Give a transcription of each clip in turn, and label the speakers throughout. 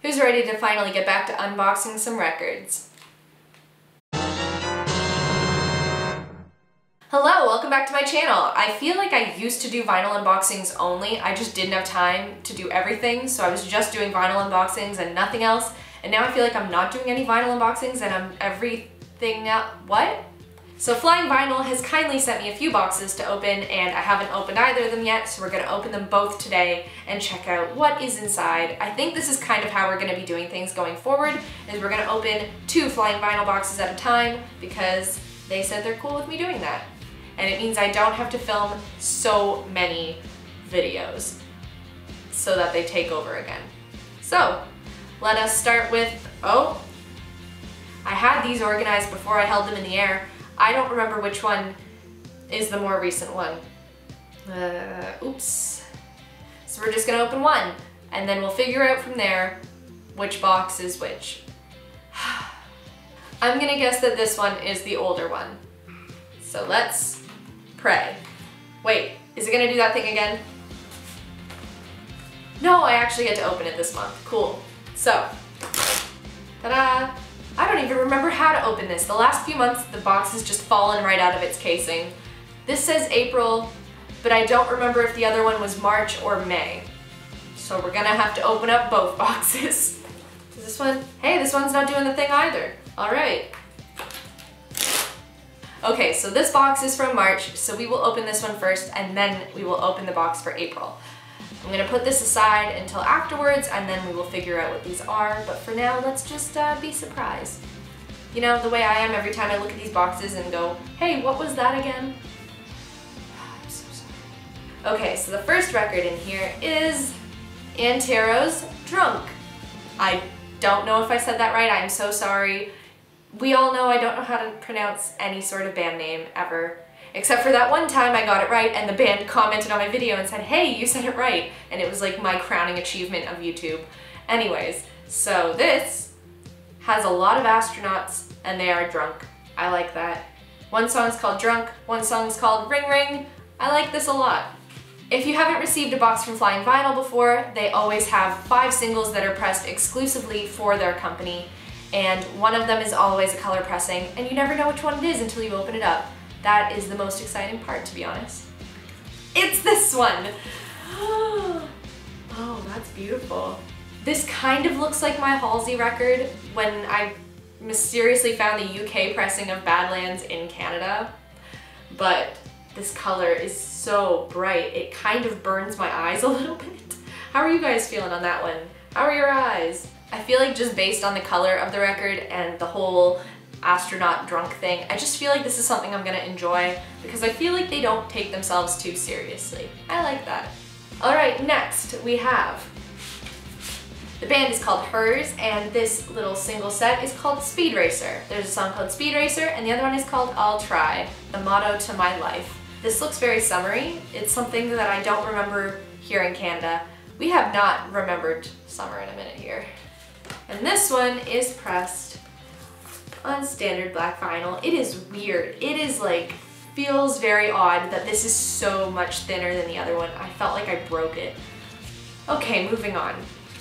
Speaker 1: Who's ready to finally get back to unboxing some records? Hello, welcome back to my channel. I feel like I used to do vinyl unboxings only. I just didn't have time to do everything, so I was just doing vinyl unboxings and nothing else. And now I feel like I'm not doing any vinyl unboxings and I'm everything else. What? So Flying Vinyl has kindly sent me a few boxes to open, and I haven't opened either of them yet, so we're gonna open them both today and check out what is inside. I think this is kind of how we're gonna be doing things going forward, is we're gonna open 2 Flying Vinyl boxes at a time because they said they're cool with me doing that. And it means I don't have to film so many videos so that they take over again. So let us start with, oh, I had these organized before I held them in the air. I don't remember which one is the more recent one. Oops. So we're just gonna open one and then we'll figure out from there which box is which. I'm gonna guess that this one is the older one. So let's pray. Wait, is it gonna do that thing again? No, I actually get to open it this month. Cool. So, ta-da! I don't even remember how to open this. The last few months, the box has just fallen right out of its casing. This says April, but I don't remember if the other one was March or May. So we're gonna have to open up both boxes. Is this one? Hey, this one's not doing the thing either. All right. Okay, so this box is from March, so we will open this one first and then we will open the box for April. I'm gonna put this aside until afterwards and then we will figure out what these are, but for now, let's just be surprised. You know, the way I am every time I look at these boxes and go, hey, what was that again? I'm so sorry. Okay, so the first record in here is Antero's Drunk. I don't know if I said that right, I'm so sorry. We all know I don't know how to pronounce any sort of band name ever. Except for that one time I got it right and the band commented on my video and said, hey, you said it right. And it was like my crowning achievement of YouTube. Anyways, so this has a lot of astronauts and they are drunk. I like that. One song's called Drunk, one song's called Ring Ring. I like this a lot. If you haven't received a box from Flying Vinyl before, they always have 5 singles that are pressed exclusively for their company. And one of them is always a color pressing, and you never know which one it is until you open it up. That is the most exciting part, to be honest. It's this one! Oh, that's beautiful. This kind of looks like my Halsey record when I mysteriously found the UK pressing of Badlands in Canada. But this color is so bright, it kind of burns my eyes a little bit. How are you guys feeling on that one? How are your eyes? I feel like just based on the color of the record and the whole astronaut drunk thing, I just feel like this is something I'm gonna enjoy because I feel like they don't take themselves too seriously. I like that. Alright, next we have, the band is called Hers and this little single set is called Speed Racer. There's a song called Speed Racer and the other one is called I'll Try, the motto to my life. This looks very summery. It's something that I don't remember here in Canada. We have not remembered summer in a minute here. And this one is pressed on standard black vinyl. It is weird. It is like, feels very odd that this is so much thinner than the other one. I felt like I broke it. Okay, moving on.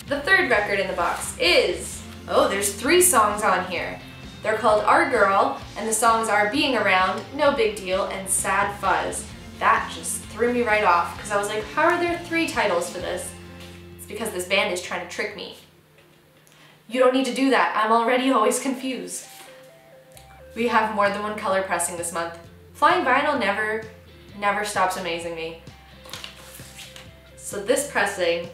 Speaker 1: The third record in the box is, oh, there's 3 songs on here. They're called Our Girl, and the songs are Being Around, No Big Deal, and Sad Fuzz. That just threw me right off, because I was like, how are there 3 titles for this? It's because this band is trying to trick me. You don't need to do that. I'm already always confused. We have more than one color pressing this month. Flying Vinyl never stops amazing me. So this pressing,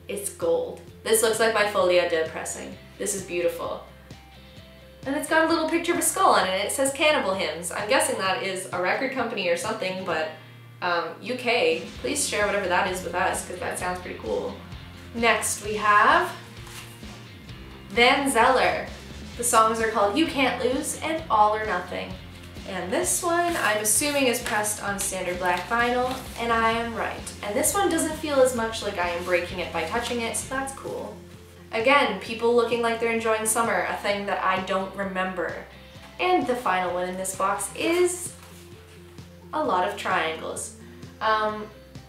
Speaker 1: it's gold. This looks like my Folia de pressing. This is beautiful. And it's got a little picture of a skull on it and it says Cannibal Hymns. I'm guessing that is a record company or something, but UK, please share whatever that is with us because that sounds pretty cool. Next we have Van Zeller. The songs are called You Can't Lose and All or Nothing. And this one, I'm assuming, is pressed on standard black vinyl, and I am right. And this one doesn't feel as much like I am breaking it by touching it, so that's cool. Again, people looking like they're enjoying summer, a thing that I don't remember. And the final one in this box is a lot of triangles.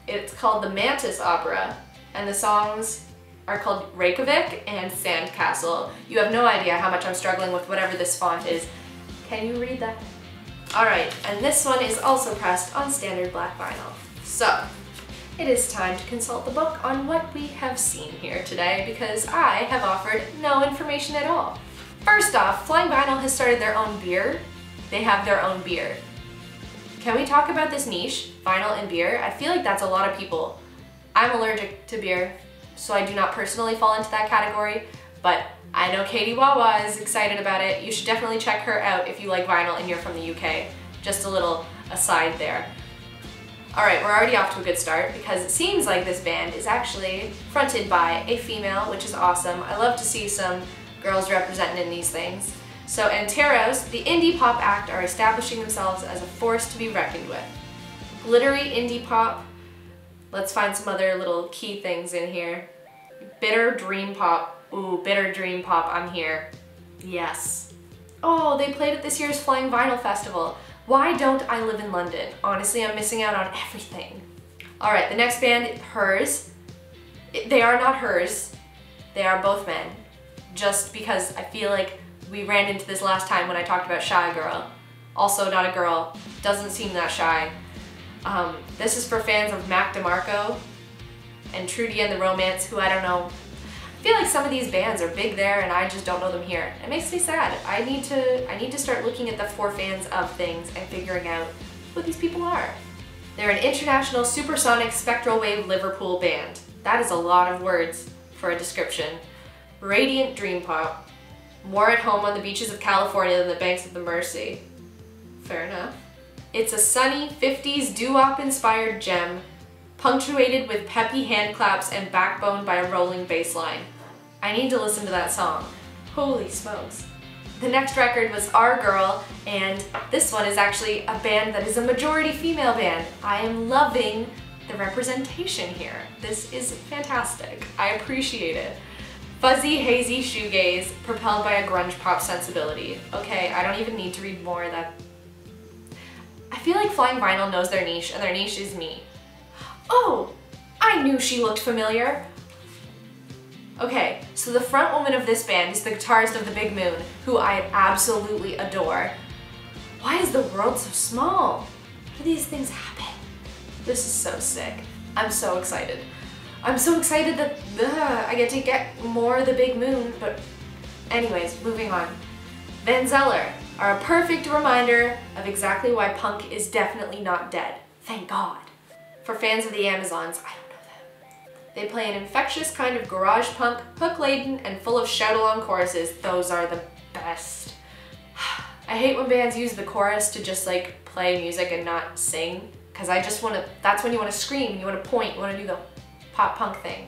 Speaker 1: It's called the Mantis Opera, and the songs are called Reykjavik and Sandcastle. You have no idea how much I'm struggling with whatever this font is. Can you read that? All right, and this one is also pressed on standard black vinyl. So, it is time to consult the book on what we have seen here today because I have offered no information at all. First off, Flying Vinyl has started their own beer. They have their own beer. Can we talk about this niche, vinyl and beer? I feel like that's a lot of people. I'm allergic to beer, so I do not personally fall into that category, but I know Katie Wawa is excited about it. You should definitely check her out if you like vinyl and you're from the UK. Just a little aside there. All right, we're already off to a good start because it seems like this band is actually fronted by a female, which is awesome. I love to see some girls represented in these things. So Anteros, the indie pop act, are establishing themselves as a force to be reckoned with. Glittery indie pop. Let's find some other little key things in here. Bitter dream pop. Ooh, bitter dream pop, I'm here. Yes. Oh, they played at this year's Flying Vinyl Festival. Why don't I live in London? Honestly, I'm missing out on everything. All right, the next band, Hers. They are not Hers. They are both men. Just because I feel like we ran into this last time when I talked about Shy Girl. Also not a girl, doesn't seem that shy. This is for fans of Mac DeMarco and Trudy and the Romance, who I don't know. I feel like some of these bands are big there and I just don't know them here. It makes me sad. I need to start looking at the for fans of things and figuring out who these people are. They're an international supersonic spectral wave Liverpool band. That is a lot of words for a description. Radiant dream pop. More at home on the beaches of California than the banks of the Mersey. Fair enough. It's a sunny 50s doo-wop inspired gem, punctuated with peppy hand claps and backbone by a rolling bass line. I need to listen to that song. Holy smokes. The next record was Our Girl, and this one is actually a band that is a majority female band. I am loving the representation here. This is fantastic. I appreciate it. Fuzzy, hazy shoegaze, propelled by a grunge pop sensibility. Okay, I don't even need to read more of that. I feel like Flying Vinyl knows their niche, and their niche is me. Oh, I knew she looked familiar. Okay, so the front woman of this band is the guitarist of the Big Moon, who I absolutely adore. Why is the world so small? How do these things happen? This is so sick. I'm so excited. I'm so excited that I get to get more of the Big Moon, but anyways, moving on. Van Zeller are a perfect reminder of exactly why punk is definitely not dead. Thank God. For fans of the Amazons, I don't know them. They play an infectious kind of garage punk, hook-laden and full of shout-along choruses. Those are the best. I hate when bands use the chorus to just like play music and not sing, because I just want to, that's when you want to scream, you want to point, you want to do the pop punk thing.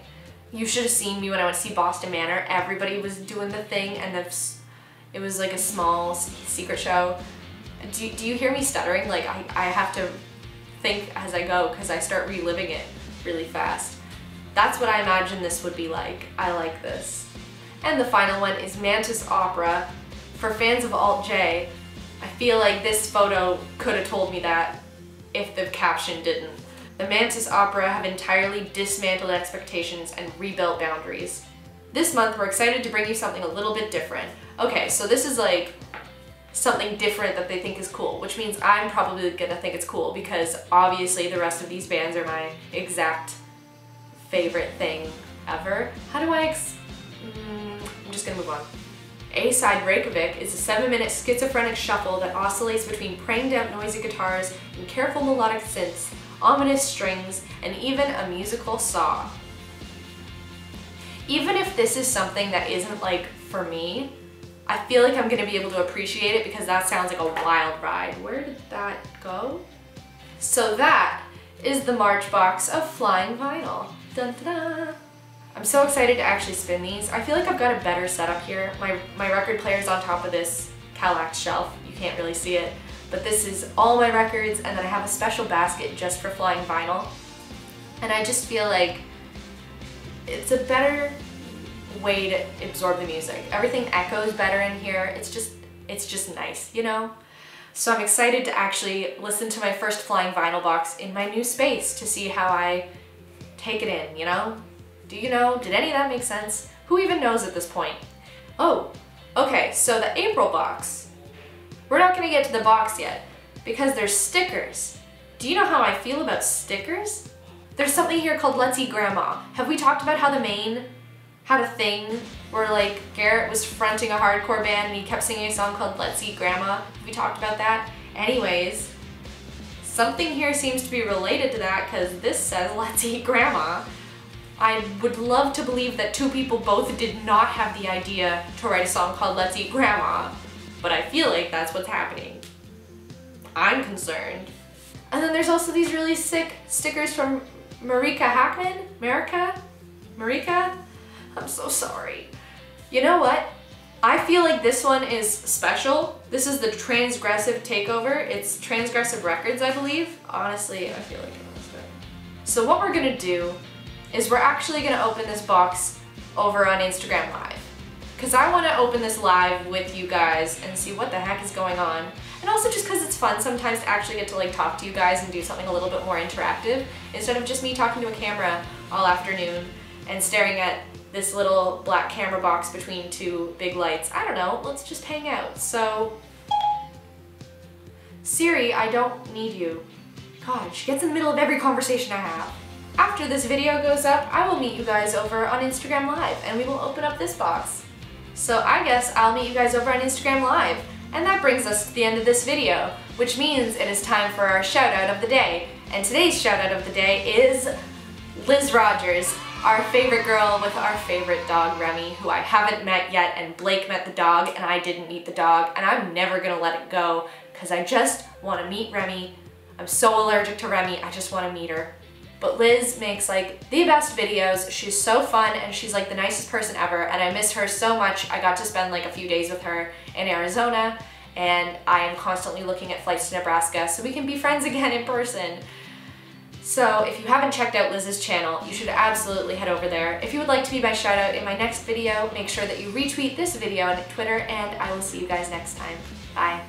Speaker 1: You should have seen me when I went to see Boston Manor. Everybody was doing the thing and it was like a small secret show. Do you hear me stuttering? Like I have to think as I go because I start reliving it really fast. That's what I imagine this would be like. I like this. And the final one is Mantis Opera. For fans of Alt-J, I feel like this photo could have told me that if the caption didn't. The Mantis Opera have entirely dismantled expectations and rebuilt boundaries. This month we're excited to bring you something a little bit different. Okay, so this is like something different that they think is cool, which means I'm probably gonna think it's cool because obviously the rest of these bands are my exact favorite thing ever. How do I I'm just gonna move on. A-side Reykjavik is a 7-minute schizophrenic shuffle that oscillates between pranged out noisy guitars and careful melodic synths, ominous strings, and even a musical saw. Even if this is something that isn't like for me, I feel like I'm gonna be able to appreciate it because that sounds like a wild ride. Where did that go? So that is the March box of Flying Vinyl. Dun, dun, dun. I'm so excited to actually spin these. I feel like I've got a better setup here. My record player's on top of this Calax shelf. You can't really see it, but this is all my records, and then I have a special basket just for Flying Vinyl. And I just feel like it's a better way to absorb the music. Everything echoes better in here. It's just nice, you know? So I'm excited to actually listen to my first Flying Vinyl box in my new space to see how I take it in, you know? Do you know? Did any of that make sense? Who even knows at this point? Oh, okay, so the April box. We're not gonna get to the box yet because there's stickers. Do you know how I feel about stickers? There's something here called Let's Eat Grandma. Have we talked about how the Maine had a thing where like Garrett was fronting a hardcore band and he kept singing a song called Let's Eat Grandma? Have we talked about that? Anyways, something here seems to be related to that because this says Let's Eat Grandma. I would love to believe that two people both did not have the idea to write a song called Let's Eat Grandma, but I feel like that's what's happening. I'm concerned. And then there's also these really sick stickers from Marika Hackman? Marika? I'm so sorry. You know what? I feel like this one is special. This is the Transgressive Takeover. It's Transgressive Records, I believe. Honestly, I feel like I missed it. So what we're gonna do is we're actually gonna open this box over on Instagram Live. Because I wanna open this live with you guys and see what the heck is going on. And also just because it's fun sometimes to actually get to like talk to you guys and do something a little bit more interactive instead of just me talking to a camera all afternoon and staring at this little black camera box between two big lights. I don't know, let's just hang out. So, Siri, I don't need you. God, she gets in the middle of every conversation I have. After this video goes up, I will meet you guys over on Instagram Live and we will open up this box. So I guess I'll meet you guys over on Instagram Live. And that brings us to the end of this video, which means it is time for our shout out of the day. And today's shout out of the day is Liz Rogers, our favorite girl with our favorite dog Remy, who I haven't met yet, and Blake met the dog and I didn't meet the dog, and I'm never gonna let it go because I just want to meet Remy. I'm so allergic to Remy, I just want to meet her. But Liz makes like the best videos. She's so fun and she's like the nicest person ever, and I miss her so much. I got to spend like a few days with her in Arizona, and I am constantly looking at flights to Nebraska so we can be friends again in person. So if you haven't checked out Liz's channel, you should absolutely head over there. If you would like to be my shout out in my next video, make sure that you retweet this video on Twitter, and I will see you guys next time. Bye.